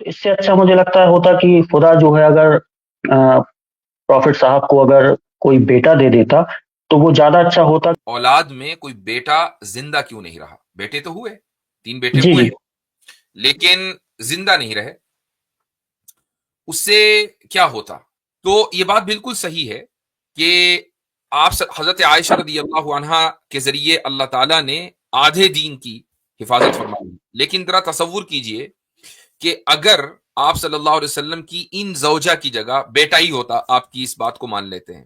تو اس سے اچھا مجھے لگتا ہے ہوتا کہ خدا جو ہے اگر پروفٹ صاحب کو اگر کوئی بیٹا دے دیتا تو وہ زیادہ اچھا ہوتا. اولاد میں کوئی بیٹا زندہ کیوں نہیں رہا؟ بیٹے تو ہوئے، 3 بیٹے جی ہوئے جی ہیں، لیکن زندہ نہیں رہے، اس سے کیا ہوتا؟ تو یہ بات بالکل صحیح ہے کہ آپ حضرت عائشہ رضی اللہ عنہا کے ذریعے اللہ تعالیٰ نے آدھے دین کی حفاظت فرمائی، لیکن ذرا تصور کیجئے کہ اگر آپ صلی اللہ علیہ وسلم کی ان زوجہ کی جگہ بیٹا ہی ہوتا، آپ کی اس بات کو مان لیتے ہیں،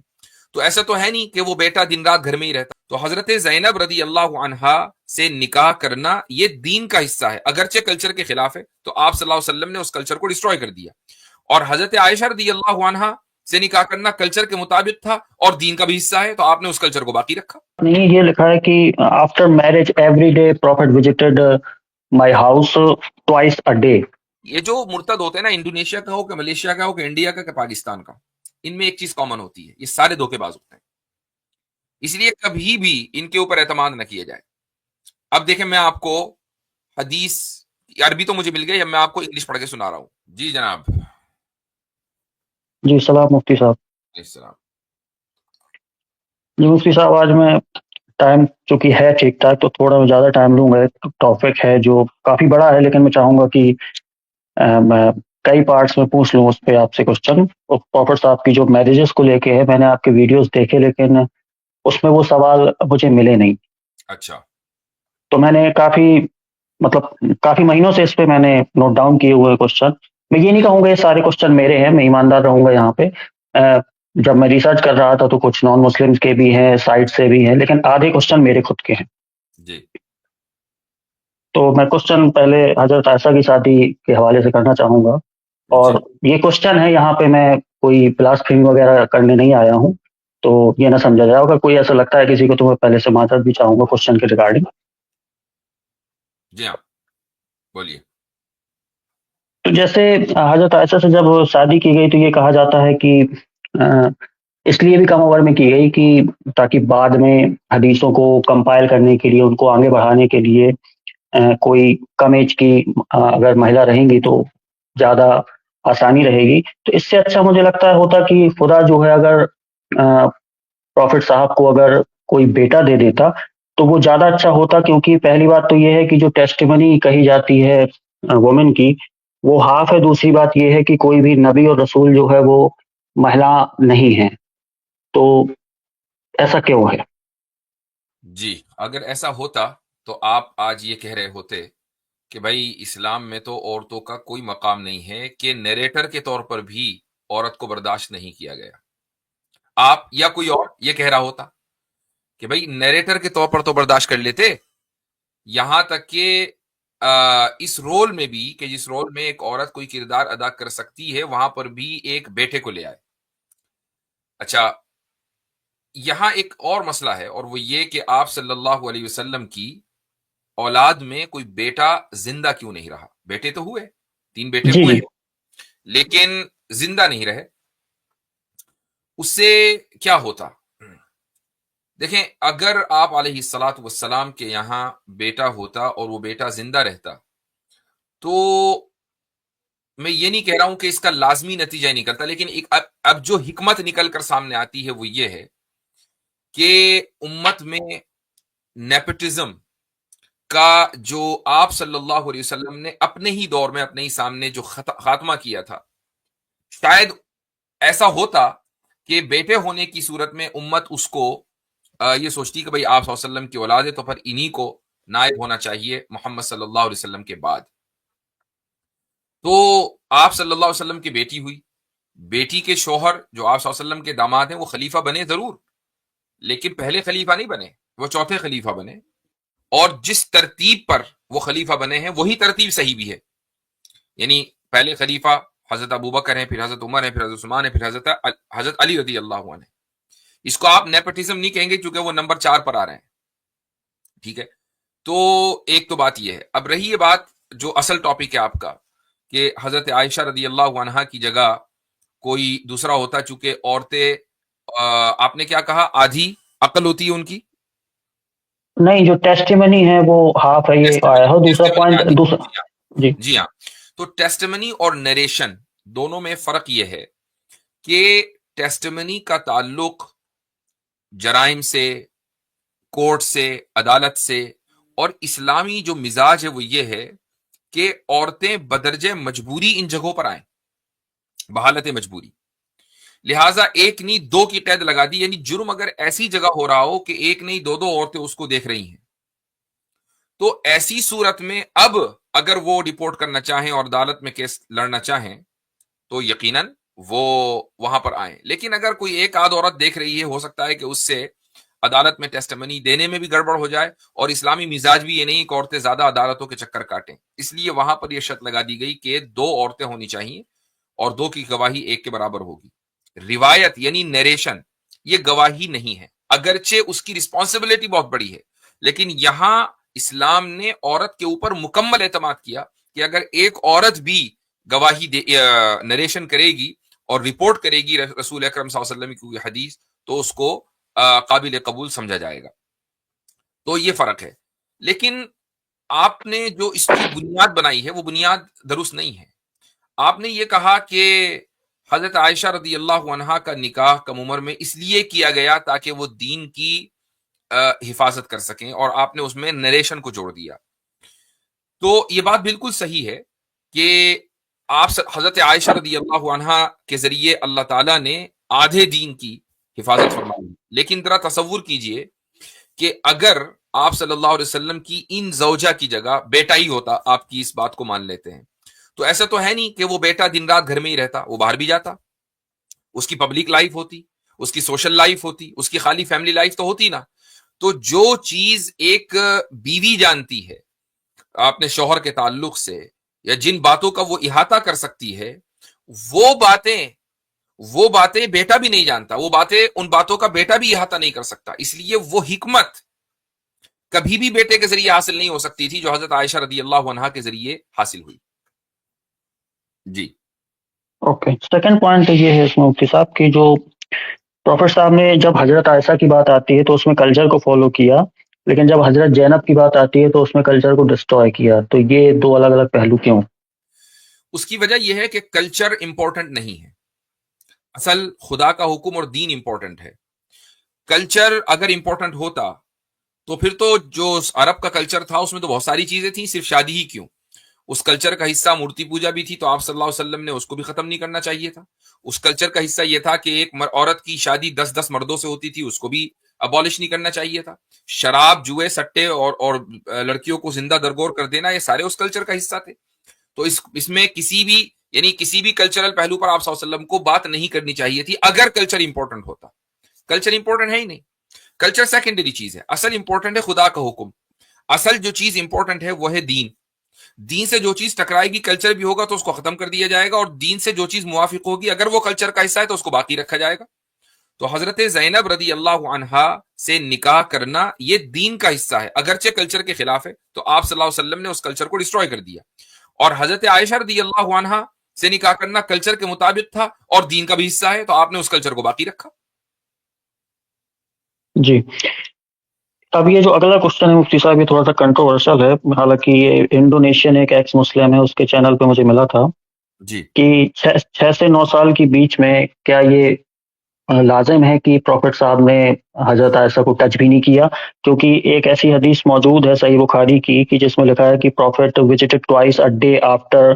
تو ایسا تو ہے نہیں کہ وہ بیٹا دن رات گھر میں ہی رہتا. تو حضرت زینب رضی اللہ عنہا سے نکاح کرنا یہ دین کا حصہ ہے، اگرچہ کلچر کے خلاف ہے، تو آپ صلی اللہ علیہ وسلم نے اس کلچر کو ڈسٹروائے کر دیا. اور حضرت عائشہ رضی اللہ عنہا سے نکاح کرنا کلچر کے مطابق تھا اور دین کا بھی حصہ ہے، تو آپ نے اس کلچر کو باقی رکھا. نہیں، یہ لکھا ہے کہ after marriage every day prophet visited my house twice a day. یہ جو مرتد ہوتے ہیں نا، انڈونیشیا کا ہو کہ ملیشیا کا ہو کہ انڈیا کا کہ پاکستان کا، ان میں ایک چیز کامن ہوتی ہے، یہ سارے دھوکے باز ہوتے ہیں، اس لیے کبھی بھی ان کے اوپر اعتماد نہ کیا جائے. اب دیکھیں، میں آپ کو حدیث عربی تو مجھے مل گئی، اب میں آپ کو انگلش پڑھ کے سنا رہا ہوں. جی جناب. جی سلام مفتی صاحب. السلام. جی مفتی صاحب، آج میں ٹائم چونکہ ہے ٹھیک ٹھاک تو تھوڑا میں زیادہ ٹائم لوں گا. ٹاپک ہے جو کافی بڑا ہے، لیکن میں چاہوں گا کہ میں کئی پارٹس میں پوچھ لوں اس پہ آپ سے کوشچن. پروفٹ صاحب کی جو میرجز کو لے کے ہے، میں نے آپ کے ویڈیوز دیکھے لیکن اس میں وہ سوال مجھے ملے نہیں. اچھا. تو میں نے کافی مہینوں سے اس پہ میں نے نوٹ ڈاؤن کیے ہوئے کوشچن. میں یہ نہیں کہوں گا یہ سارے کوشچن میرے ہیں، میں ایماندار رہوں گا یہاں پہ. جب میں ریسرچ کر رہا تھا تو کچھ نان مسلم کے بھی ہیں، سائٹ سے بھی ہیں، لیکن آدھے کوشچن میرے خود کے ہیں. جی. تو میں کوشچن پہلے حضرت عائشہ کی شادی کے حوالے سے کرنا چاہوں گا. اور جی. یہ کوشچن ہے، یہاں پہ میں کوئی بلاسفیمی وغیرہ کرنے نہیں آیا ہوں، تو یہ نہ سمجھا جائے. اگر کوئی ایسا لگتا ہے کسی کو تو میں پہلے سے معذرت بھی چاہوں گا کوشچن کے ریگارڈنگ. جی ہاں، بولیے. تو جیسے حضرت عائشہ سے جب شادی کی گئی تو یہ کہا جاتا ہے کہ اس لیے بھی کم عمر میں کی گئی کہ تاکہ بعد میں حدیثوں کو کمپائل کرنے کے لیے، ان کو آگے بڑھانے کے لیے کوئی کم ایج کی اگر مہیلا رہیں گی تو زیادہ آسانی رہے گی. تو اس سے اچھا مجھے لگتا ہے ہوتا کہ خدا جو ہے اگر پروفٹ صاحب کو اگر کوئی بیٹا دے دیتا تو وہ زیادہ اچھا ہوتا. کیونکہ پہلی بات تو یہ ہے کہ جو ٹیسٹیمنی کہی جاتی ہے وومن کی، وہ ہاف ہے. دوسری بات یہ ہے کہ کوئی بھی نبی اور رسول جو ہے وہ مہلا نہیں ہے. تو ایسا کیوں ہے؟ جی، اگر ایسا ہوتا تو آپ آج یہ کہہ رہے ہوتے کہ بھائی اسلام میں تو عورتوں کا کوئی مقام نہیں ہے، کہ نیریٹر کے طور پر بھی عورت کو برداشت نہیں کیا گیا. آپ یا کوئی اور یہ کہہ رہا ہوتا کہ بھائی نیریٹر کے طور پر تو برداشت کر لیتے، یہاں تک کہ اس رول میں بھی، کہ جس رول میں ایک عورت کوئی کردار ادا کر سکتی ہے، وہاں پر بھی ایک بیٹے کو لے آئے. اچھا، یہاں ایک اور مسئلہ ہے، اور وہ یہ کہ آپ صلی اللہ علیہ وسلم کی اولاد میں کوئی بیٹا زندہ کیوں نہیں رہا؟ بیٹے تو ہوئے، 3 بیٹے جی ہوئے جی ہیں، لیکن زندہ نہیں رہے، اس سے کیا ہوتا؟ دیکھیں، اگر آپ علیہ الصلاۃ والسلام کے یہاں بیٹا ہوتا اور وہ بیٹا زندہ رہتا، تو میں یہ نہیں کہہ رہا ہوں کہ اس کا لازمی نتیجہ ہی نکلتا، لیکن اب جو حکمت نکل کر سامنے آتی ہے وہ یہ ہے کہ امت میں نیپٹزم کا جو آپ صلی اللہ علیہ وسلم نے اپنے ہی دور میں اپنے ہی سامنے جو خاتمہ کیا تھا، شاید ایسا ہوتا کہ بیٹے ہونے کی صورت میں امت اس کو یہ سوچتی کہ بھئی آپ صلی اللہ علیہ وسلم کی اولاد ہے، تو پھر انہی کو نائب ہونا چاہیے محمد صلی اللہ علیہ وسلم کے بعد. تو آپ صلی اللہ علیہ وسلم کی بیٹی ہوئی، بیٹی کے شوہر جو آپ صلی اللہ علیہ وسلم کے داماد ہیں وہ خلیفہ بنے ضرور، لیکن پہلے خلیفہ نہیں بنے، وہ چوتھے خلیفہ بنے. اور جس ترتیب پر وہ خلیفہ بنے ہیں وہی ترتیب صحیح بھی ہے. یعنی پہلے خلیفہ حضرت ابوبکر ہیں، پھر حضرت عمر ہیں، پھر حضرت عثمان ہیں، پھر حضرت علی رضی اللہ عنہ. اس کو آپ نیپوٹزم نہیں کہیں گے کیونکہ وہ نمبر 4 پر آ رہے ہیں. ٹھیک ہے، تو ایک تو بات یہ ہے. اب رہی یہ بات جو اصل ٹاپک ہے آپ کا، کہ حضرت عائشہ رضی اللہ عنہا کی جگہ کوئی دوسرا ہوتا، چونکہ عورتیں آپ نے کیا کہا، آدھی عقل ہوتی ہے ان کی. نہیں، جو ٹیسٹیمنی ہے وہ ہاف ہے، یہ آیا ہو. دوسرا پوائنٹ آدھی. دوسرا. جی جی ہاں. تو ٹیسٹمنی اور نریشن دونوں میں فرق یہ ہے کہ ٹیسٹمنی کا تعلق جرائم سے، کورٹ سے، عدالت سے، اور اسلامی جو مزاج ہے وہ یہ ہے کہ عورتیں بدرجہ مجبوری ان جگہوں پر آئیں، بحالت مجبوری. لہٰذا ایک نہیں دو کی قید لگا دی، یعنی جرم اگر ایسی جگہ ہو رہا ہو کہ ایک نہیں دو عورتیں اس کو دیکھ رہی ہیں، تو ایسی صورت میں اب اگر وہ رپورٹ کرنا چاہیں اور عدالت میں کیس لڑنا چاہیں تو یقیناً وہ وہاں پر آئیں. لیکن اگر کوئی ایک آدھ عورت دیکھ رہی ہے، ہو سکتا ہے کہ اس سے عدالت میں ٹیسٹمنی دینے میں بھی گڑبڑ ہو جائے، اور اسلامی مزاج بھی یہ نہیں کہ عورتیں زیادہ عدالتوں کے چکر کاٹیں. اس لیے وہاں پر یہ شرط لگا دی گئی کہ دو عورتیں ہونی چاہیے اور دو کی گواہی ایک کے برابر ہوگی. روایت یعنی نیریشن یہ گواہی نہیں ہے، اگرچہ اس کی رسپانسبلٹی بہت بڑی ہے، لیکن یہاں اسلام نے عورت کے اوپر مکمل اعتماد کیا کہ اگر ایک عورت بھی گواہی نریشن کرے گی اور رپورٹ کرے گی رسول اکرم صلی اللہ علیہ وسلم کی کوئی حدیث، تو اس کو قابل قبول سمجھا جائے گا. تو یہ فرق ہے. لیکن آپ نے جو اس کی بنیاد بنائی ہے وہ بنیاد درست نہیں ہے. آپ نے یہ کہا کہ حضرت عائشہ رضی اللہ عنہا کا نکاح کم عمر میں اس لیے کیا گیا تاکہ وہ دین کی حفاظت کر سکیں، اور آپ نے اس میں نریشن کو جوڑ دیا. تو یہ بات بالکل صحیح ہے کہ آپ حضرت عائشہ رضی اللہ عنہا کے ذریعے اللہ تعالیٰ نے آدھے دین کی حفاظت فرمائی. لیکن ذرا تصور کیجئے کہ اگر آپ صلی اللہ علیہ وسلم کی ان زوجہ کی جگہ بیٹا ہی ہوتا، آپ کی اس بات کو مان لیتے ہیں، تو ایسا تو ہے نہیں کہ وہ بیٹا دن رات گھر میں ہی رہتا، وہ باہر بھی جاتا، اس کی پبلک لائف ہوتی، اس کی سوشل لائف ہوتی، اس کی خالی فیملی لائف تو ہوتی نا. تو جو چیز ایک بیوی جانتی ہے اپنے شوہر کے تعلق سے، یا جن باتوں کا وہ احاطہ کر سکتی ہے، وہ باتیں بیٹا بھی نہیں جانتا، ان باتوں کا بیٹا بھی احاطہ نہیں کر سکتا. اس لیے وہ حکمت کبھی بھی بیٹے کے ذریعے حاصل نہیں ہو سکتی تھی جو حضرت عائشہ رضی اللہ عنہا کے ذریعے حاصل ہوئی. جی اوکے، سیکنڈ پوائنٹ یہ ہے اس میں مفتی صاحب کہ جو پروفیٹ صاحب نے جب حضرت عائشہ کی بات آتی ہے تو اس میں کلچر کو فالو کیا، لیکن جب حضرت زینب کی بات آتی ہے تو اس میں کلچر کو ڈسٹروائے کیا. تو یہ دو الگ الگ پہلو کیوں؟ اس کی وجہ یہ ہے کہ کلچر امپورٹنٹ نہیں ہے، اصل خدا کا حکم اور دین امپورٹنٹ ہے. کلچر اگر امپورٹنٹ ہوتا تو پھر تو جو عرب کا کلچر تھا اس میں تو بہت ساری چیزیں تھیں، صرف شادی ہی کیوں. اس کلچر کا حصہ مورتی پوجا بھی تھی، تو آپ صلی اللہ علیہ وسلم نے اس کو بھی ختم نہیں کرنا چاہیے تھا. اس کلچر کا حصہ یہ تھا کہ ایک عورت کی شادی 10 مردوں سے ہوتی تھی، اس کو بھی ابالش نہیں کرنا چاہیے تھا. شراب، جوئے، سٹے اور لڑکیوں کو زندہ درگور کر دینا، یہ سارے اس کلچر کا حصہ تھے. تو اس میں کسی بھی کلچرل پہلو پر آپ صلی اللہ علیہ وسلم کو بات نہیں کرنی چاہیے تھی اگر کلچر امپورٹنٹ ہوتا. کلچر امپورٹنٹ ہے ہی نہیں، کلچر سیکنڈری چیز ہے، اصل امپورٹنٹ ہے خدا کا حکم. اصل جو چیز امپورٹنٹ ہے وہ ہے دین. دین سے جو چیز ٹکرائے گی کلچر بھی ہوگا تو اس کو ختم کر دیا جائے گا، اور دین سے جو چیز موافق ہوگی اگر وہ کلچر کا حصہ ہے تو اس کو باقی رکھا جائے گا. تو حضرت زینب رضی اللہ عنہا سے نکاح کرنا یہ دین کا حصہ ہے، اگرچہ کلچر کے خلاف ہے، تو آپ صلی اللہ علیہ وسلم نے اس کلچر کو ڈسٹروائے کر دیا. اور حضرت عائشہ رضی اللہ عنہا سے نکاح کرنا کلچر کے مطابق تھا اور دین کا بھی حصہ ہے، تو آپ نے اس کلچر کو باقی رکھا. جی. اب یہ جو اگلا کوشچن ہے مفتی صاحب، یہ تھوڑا سا کنٹروورشل ہے، حالانکہ یہ انڈونیشین ایک ایکس مسلم ہے، اس کے چینل پہ مجھے ملا تھا جی کہ 6 سے 9 سال کے بیچ میں کیا یہ لازم ہے کہ پروفیٹ صاحب نے حضرت عائشہ کو ٹچ بھی نہیں کیا؟ کیونکہ ایک ایسی حدیث موجود ہے صحیح بخاری کی کہ جس میں لکھا ہے کہ prophet visited twice a day after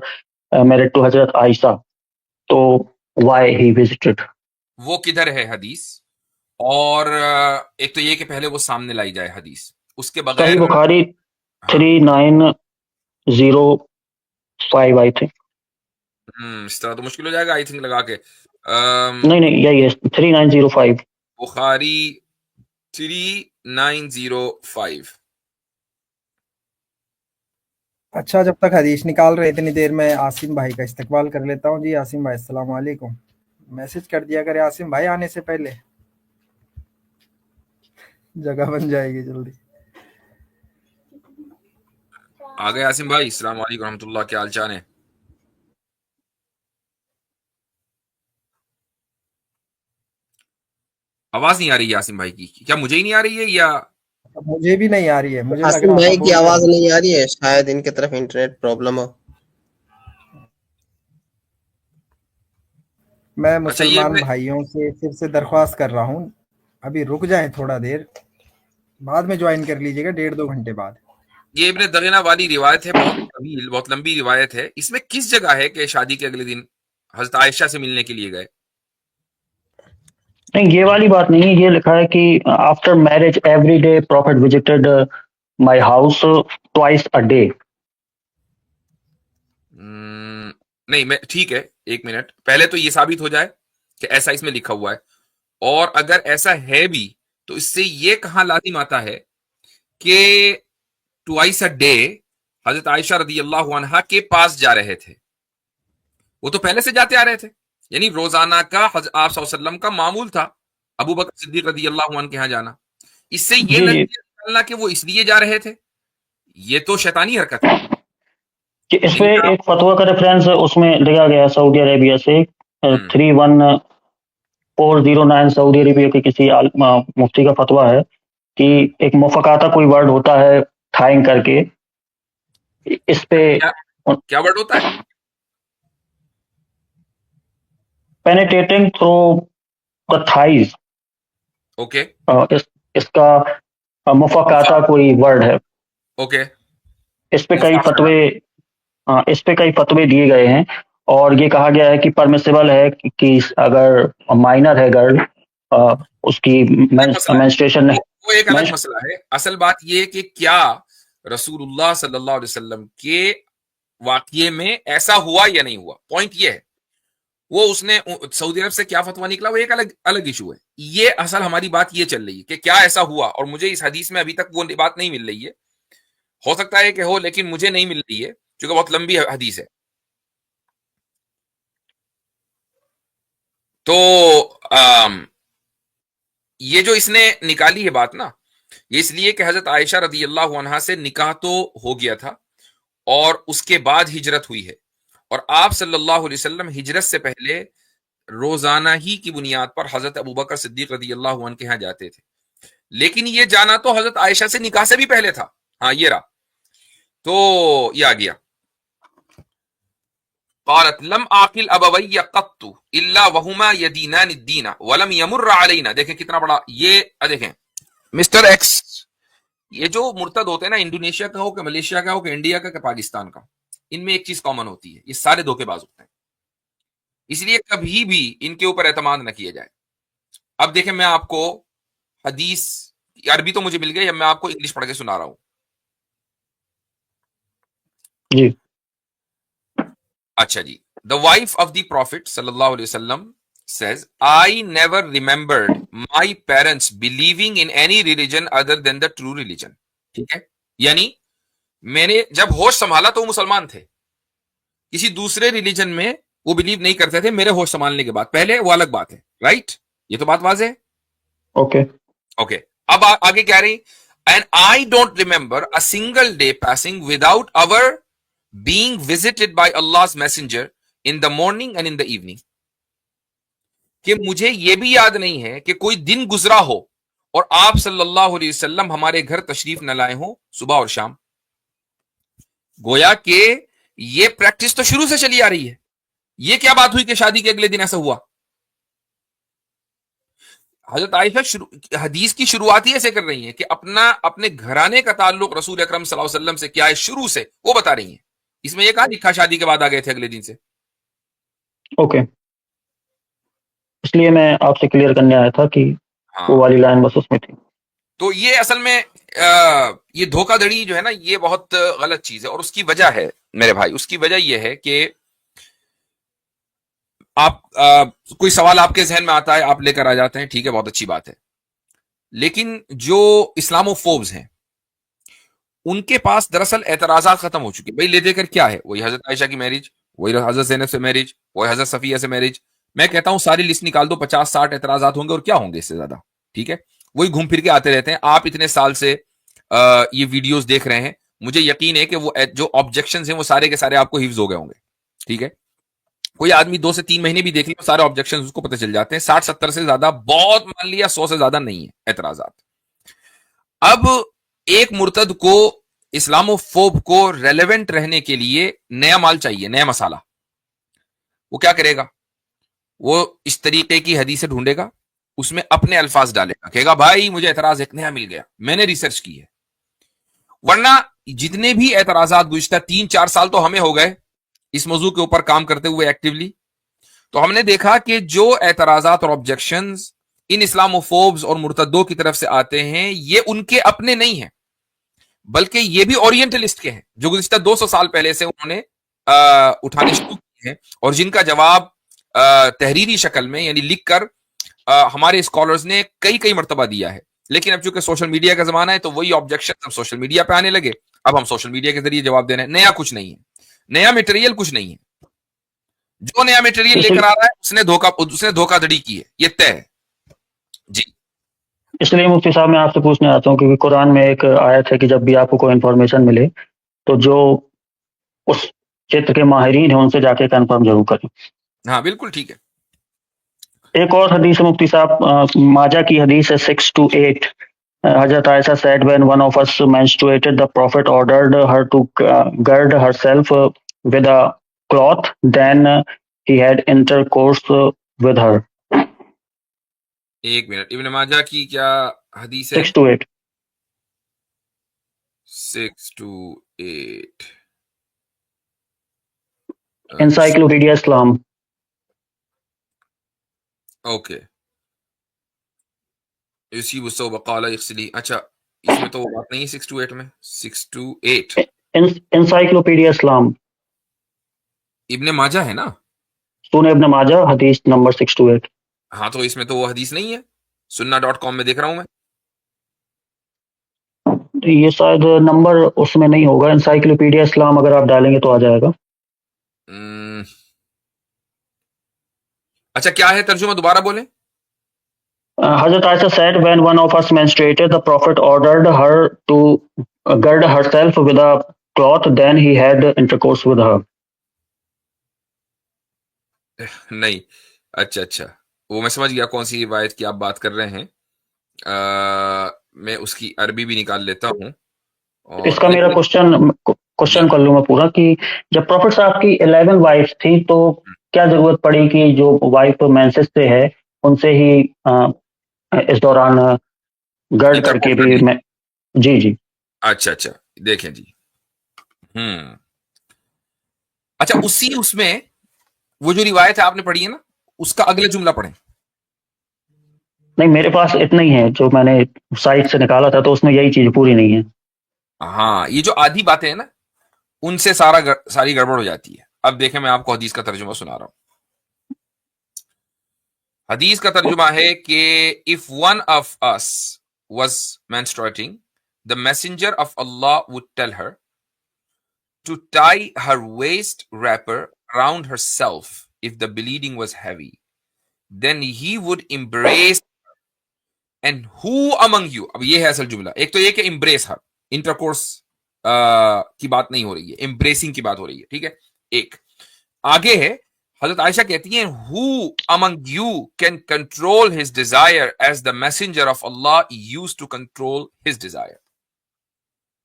married to Hazrat Aisha. تو وائی ہی وزٹڈ؟ وہ کدھر ہے حدیث؟ اور ایک تو یہ کہ پہلے وہ سامنے لائی جائے حدیث، اس کے بغیر صحیح بخاری ہاں 3905 آئی تھنک. اس طرح تو مشکل ہو جائے گا آئی تھنک لگا کے. نہیں یہی ہے 3905. بخاری 3905. اچھا، جب تک حدیث نکال رہے اتنی دیر میں عاصم بھائی کا استقبال کر لیتا ہوں. جی عاصم بھائی السلام علیکم. میسج کر دیا کرے عاصم بھائی آنے سے پہلے، جگہ بن جائے گی جلدی. آ گئے عاصم بھائی، السلام علیکم رحمۃ اللہ، کیا حال چال ہے؟ آواز نہیں آ رہی ہے عاصم بھائی کی، کیا مجھے ہی نہیں آ رہی ہے یا مجھے بھی نہیں آ رہی ہے؟ مجھے لگ عاصم رہا بھائی تھا کی آواز نہیں آ رہی ہے، شاید ان کی طرف انٹرنیٹ پرابلم ہو. میں اچھا یہ مسلمان بھائیوں سے پھر سے درخواست کر رہا ہوں، ابھی رک جائیں تھوڑا دیر، بعد میں جوائن کر لیجیے گا 1.5-2 گھنٹے بعد۔ یہ ابن دغینہ والی روایت ہے، بہت طویل، بہت لمبی روایت ہے. اس میں کس جگہ ہے کہ شادی کے اگلے دن حضرت عائشہ سے ملنے کے لیے گئے؟ نہیں، یہ والی بات نہیں ہے. یہ لکھا ہے کہ after marriage every day prophet visited my house twice a day. نہیں، میں ٹھیک ہے، ایک منٹ، پہلے تو یہ ثابت ہو جائے کہ ایسا اس میں لکھا ہوا ہے، اور اگر ایسا ہے بھی تو اس سے یہ کہاں لازم آتا ہے کہ ٹوائس اے ڈے حضرت عائشہ رضی اللہ عنہا کے پاس جا رہے تھے. وہ تو پہلے سے جاتے آ رہے تھے، یعنی روزانہ کا آپ صلی اللہ علیہ وسلم کا معمول تھا ابو بکر صدیق رضی اللہ عنہ کے ہاں جانا. اس سے یہ جی جی، نتیجہ نکالنا کہ وہ اس لیے جا رہے تھے، یہ تو شیطانی حرکت ہے. کہ اس پہ ان کا ایک فتویٰ کا ریفرنس اس میں لیا گیا ہے سعودی عربیہ سے. 31409 سعودی عربیہ کے کسی مفتی کا فتویٰ ہے کہ ایک مفقاتہ کوئی ورڈ ہوتا ہے تھائنگ کر کے، اس پہ کیا ورڈ ہوتا ہے؟ Penetrating through the thighs. Okay اس کا مفقاتہ کوئی ورڈ ہے. اوکے، اس پہ کئی فتوے دیے گئے ہیں، اور یہ کہا گیا ہے کہ پرمیسیبل ہے کہ اگر مائنر ہے گرل، اس کی مینسٹریشن وہ ایک الگ مسئلہ ہے. اصل بات یہ کہ کیا رسول اللہ صلی اللہ علیہ وسلم کے واقعے میں ایسا ہوا یا نہیں ہوا، پوائنٹ یہ ہے. وہ اس نے سعودی عرب سے کیا فتویٰ نکلا وہ ایک الگ ایشو ہے. یہ اصل ہماری بات یہ چل رہی ہے کہ کیا ایسا ہوا، اور مجھے اس حدیث میں ابھی تک وہ بات نہیں مل رہی ہے. ہو سکتا ہے کہ ہو، لیکن مجھے نہیں مل رہی ہے کیونکہ بہت لمبی حدیث ہے. تو یہ جو اس نے نکالی ہے بات نا، یہ اس لیے کہ حضرت عائشہ رضی اللہ عنہا سے نکاح تو ہو گیا تھا اور اس کے بعد ہجرت ہوئی ہے، اور آپ صلی اللہ علیہ وسلم ہجرت سے پہلے روزانہ ہی کی بنیاد پر حضرت ابوبکر صدیق رضی اللہ عنہ کے ہاں جاتے تھے. لیکن یہ جانا تو حضرت عائشہ سے نکاح سے بھی پہلے تھا. ہاں یہ رہا، تو یہ آ گیا. قالت لم عاقل ابوی قط الا وهما يدينان الدين ولم يمر علينا. دیکھیں کتنا بڑا یہ، دیکھیں مسٹر ایکس، یہ جو مرتد ہوتے ہیں نا، انڈونیشیا کا ہو کہ ملیشیا کا ہو کہ انڈیا کا کہ پاکستان کا، ان میں ایک چیز کامن ہوتی ہے، یہ سارے دھوکے باز ہوتے ہیں. اس لیے کبھی بھی ان کے اوپر اعتماد نہ کیا جائے. اب دیکھیں میں آپ کو حدیث عربی تو مجھے مل گئی، اب میں آپ کو انگلش پڑھ کے سنا رہا ہوں. جی اچھا جی. The wife of the Prophet صلی اللہ علیہ وسلم says, I never remembered my parents believing in any religion other than the true religion. ٹھیک ہے، یعنی میں نے جب ہوش سنبھالا تو وہ مسلمان تھے، کسی دوسرے ریلیجن میں وہ بلیو نہیں کرتے تھے میرے ہوش سنبھالنے کے بعد. پہلے وہ الگ بات ہے، رائٹ؟ یہ تو بات واضح ہے. اوکے اوکے، اب آگے کہہ رہی and I don't remember a single day passing without اور being visited by Allah's messenger in the morning and in the evening. کہ مجھے یہ بھی یاد نہیں ہے کہ کوئی دن گزرا ہو اور آپ صلی اللہ علیہ وسلم ہمارے گھر تشریف نہ لائے ہوں صبح اور شام. گویا کہ یہ پریکٹس تو شروع سے چلی آ رہی ہے. یہ کیا بات ہوئی کہ شادی کے اگلے دن ایسا ہوا؟ حضرت عائشہ حدیث کی شروعات ہی ایسے کر رہی ہیں کہ اپنے گھرانے کا تعلق رسول اکرم صلی اللہ علیہ وسلم سے کیا ہے شروع سے، وہ بتا رہی ہیں. اس میں یہ کہا لکھا شادی کے بعد آ گئے تھے اگلے دن سے. اوکے، اس لیے میں آپ سے کلیئر کرنے آیا تھا کہ وہ والی لائن بس اس میں تھی. تو یہ اصل میں یہ دھوکہ دھڑی جو ہے نا، یہ بہت غلط چیز ہے، اور اس کی وجہ ہے میرے بھائی، اس کی وجہ یہ ہے کہ آپ کوئی سوال آپ کے ذہن میں آتا ہے، آپ لے کر آ جاتے ہیں، ٹھیک ہے، بہت اچھی بات ہے. لیکن جو اسلامو فوبز ہیں ان کے پاس دراصل اعتراضات ختم ہو چکے. بھائی لے دے کر کیا ہے؟ وہی حضرت عائشہ کی میرج، وہی حضرت زینب سے میرج، وہی حضرت صفیہ سے میرج. میں کہتا ہوں ساری لسٹ نکال دو، 50-60 اعتراضات ہوں گے، اور کیا ہوں گے اس سے زیادہ. ٹھیک ہے، وہی گھوم پھر کے آتے رہتے ہیں. آپ اتنے سال سے یہ ویڈیوز دیکھ رہے ہیں، مجھے یقین ہے کہ وہ جو آبجیکشنز ہیں وہ سارے کے سارے آپ کو حفظ ہو گئے ہوں گے. ٹھیک ہے، کوئی آدمی 2 سے 3 مہینے بھی دیکھ لے، سارے آبجیکشنز اس کو پتہ چل جاتے ہیں. 60-70 سے زیادہ، بہت مان لیا 100 سے زیادہ نہیں ہے اعتراضات. اب ایک مرتد کو، اسلامو فوب کو ریلیونٹ رہنے کے لیے نیا مال چاہیے، نیا مسالہ. وہ کیا کرے گا؟ وہ اس طریقے کی حدیثیں ڈھونڈے گا, اس میں اپنے الفاظ ڈالے گا, کہے گا بھائی مجھے اعتراض ایک نیا مل گیا, میں نے ریسرچ کی ہے. ورنہ جتنے بھی اعتراضات گزشتہ 3-4 سال تو ہمیں ہو گئے اس موضوع کے اوپر کام کرتے ہوئے ایکٹیولی, تو ہم نے دیکھا کہ جو اعتراضات اور آبجیکشنز ان اسلاموفوبز اور مرتدوں کی طرف سے آتے ہیں یہ ان کے اپنے نہیں ہیں, بلکہ یہ بھی اورینٹلسٹ کے ہیں جو گزشتہ 200 سال پہلے سے انہوں نے اٹھانے شروع کیے ہیں, اور جن کا جواب تحریری شکل میں یعنی لکھ کر ہمارے اسکالرز نے کئی مرتبہ دیا ہے. لیکن اب چونکہ سوشل میڈیا کا زمانہ ہے تو وہی آبجیکشن اب سوشل میڈیا پہ آنے لگے, اب ہم سوشل میڈیا کے ذریعے جواب دے رہے ہیں. نیا کچھ نہیں ہے, نیا میٹیریل کچھ نہیں ہے, جو نیا میٹیریل لے کر آ رہا ہے اس نے دھوکہ دھڑی کی ہے, یہ طے ہے. جی اس لیے مفتی صاحب میں آپ سے پوچھنے آتا ہوں کہ قرآن میں ایک آیت ہے کہ جب بھی آپ کو کوئی انفارمیشن ملے تو جو اس چھیتر کے ماہرین ہیں ان سے جا کے کنفرم ضرور کریں. ہاں بالکل ٹھیک ہے. ایک اور حدیث ہے مفتی صاحب, ماجہ کی حدیث ہے 6-8. حضرت عائشہ said when one of us menstruated, the Prophet ordered her to gird herself with a cloth, then he had intercourse with her. ایک منٹ, ابن ماجہ کی کیا حدیث ہے؟ 6-8. 6-8. انسائکلوپیڈیا اسلام. اوکے, اسی وسو وقال اغسلی, اچھا اس میں تو وہ بات نہیں ہے 6-8 میں. 6-8 انسائکلوپیڈیا اسلام, ابن ماجہ ہے نا؟ سنن ابن ماجہ حدیث نمبر 6-8. ہاں تو اس میں تو وہ حدیث نہیں ہے, sunna.com میں دیکھ رہا ہوں میں. یہ شاید نمبر اس میں نہیں ہوگا, انسائکلوپیڈیا اسلام اگر آپ ڈالیں گے تو آ جائے گا. اچھا کیا ہے ترجمہ, دوبارہ بولیں. حضرت عائشہ said when one of us menstruated, the Prophet ordered her to gird herself with a cloth, then he had intercourse with her. نہیں, اچھا وہ میں سمجھ گیا کون سی روایت کی آپ بات کر رہے ہیں. میں اس کی عربی بھی نکال لیتا ہوں. اس کا میرا کوشچن کر لوں میں پورا, کہ جب پروفٹ صاحب کی 11 وائف تھی تو کیا ضرورت پڑی کہ جو وائف مینسس سے ہے ان سے ہی اس دوران گرڈ کر کے بھی میں. جی اچھا دیکھیں جی. اچھا اس میں وہ جو روایت ہے آپ نے پڑھی ہے نا, اس کا اگلا جملہ پڑھیں. نہیں, میرے پاس اتنا ہی ہے جو میں نے سائٹ سے نکالا تھا, تو اس میں یہی چیز پوری نہیں ہے. ہاں, یہ جو آدھی باتیں ہیں نا ان سے ساری گڑبڑ ہو جاتی ہے. اب دیکھیں میں آپ کو حدیث کا ترجمہ سنا رہا ہوں. حدیث کا ترجمہ ہے کہ if one of us was menstruating, the messenger of Allah would tell her to tie her waist wrapper around herself if the bleeding was heavy. Then he would embrace her. And who among you, اب یہ ہے اصل جملہ. ایک تو یہ کہ embrace her, intercourse کی بات نہیں ہو رہی ہے, embracing کی بات ہو رہی ہے, ٹھیک ہے. ایک آگے ہے, حضرت عائشہ کہتی ہیں who among you can control his desire as the messenger of Allah used to control his desire.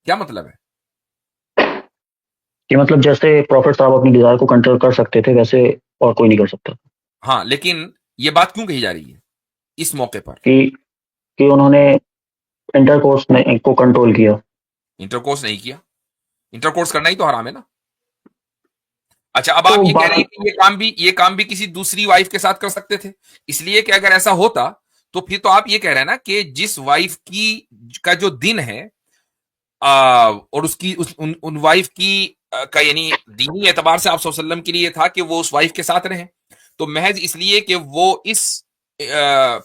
کیا مطلب ہے؟ یہ مطلب جیسے پروفٹ صاحب اپنی ڈیزائر کو کنٹرول کر سکتے تھے ویسے اور کوئی نہیں کر سکتا. ہاں, لیکن یہ بات کیوں کہی جا رہی ہے اس موقع پر؟ کہ انہوں نے انٹرکورس کو کنٹرول کیا. انٹرکورس نہیں کیا, انٹرکورس کرنا ہی تو حرام ہے نا. اچھا, اب آپ یہ کہہ رہے ہیں کہ یہ کام بھی کسی دوسری وائف کے ساتھ کر سکتے تھے, اس لیے کہ اگر ایسا ہوتا تو پھر تو آپ یہ کہہ رہے ہیں نا کہ جس وائف کا جو دن ہے اور اس کی ان وائف کی کا یعنی دینی اعتبار سے آپ صلی اللہ علیہ وسلم کے لیے تھا کہ وہ اس وائف کے ساتھ رہیں, تو محض اس لیے کہ وہ اس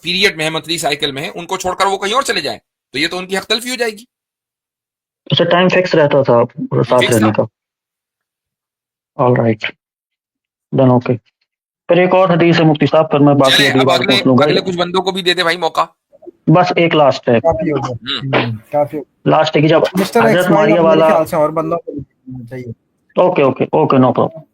پیریڈ میں ہے, منتھلی سائیکل میں ہے, ان کو چھوڑ کر وہ کہیں اور چلے جائیں تو یہ تو ان کی حق تلفی ہو جائے گی. اچھا, ٹائم فکس رہتا تھا ساتھ رہنے کا. All right done, okay. پھر ایک اور حدیث ہے مفتی صاحب, پھر میں باقی اگلے کچھ بندوں کو بھی دے دے بھائی موقع. بس ایک لاسٹ ہے, لاسٹ ہے کہ جب حضرت ماریہ والا, اور بندوں کو چاہیے. Okay no problem.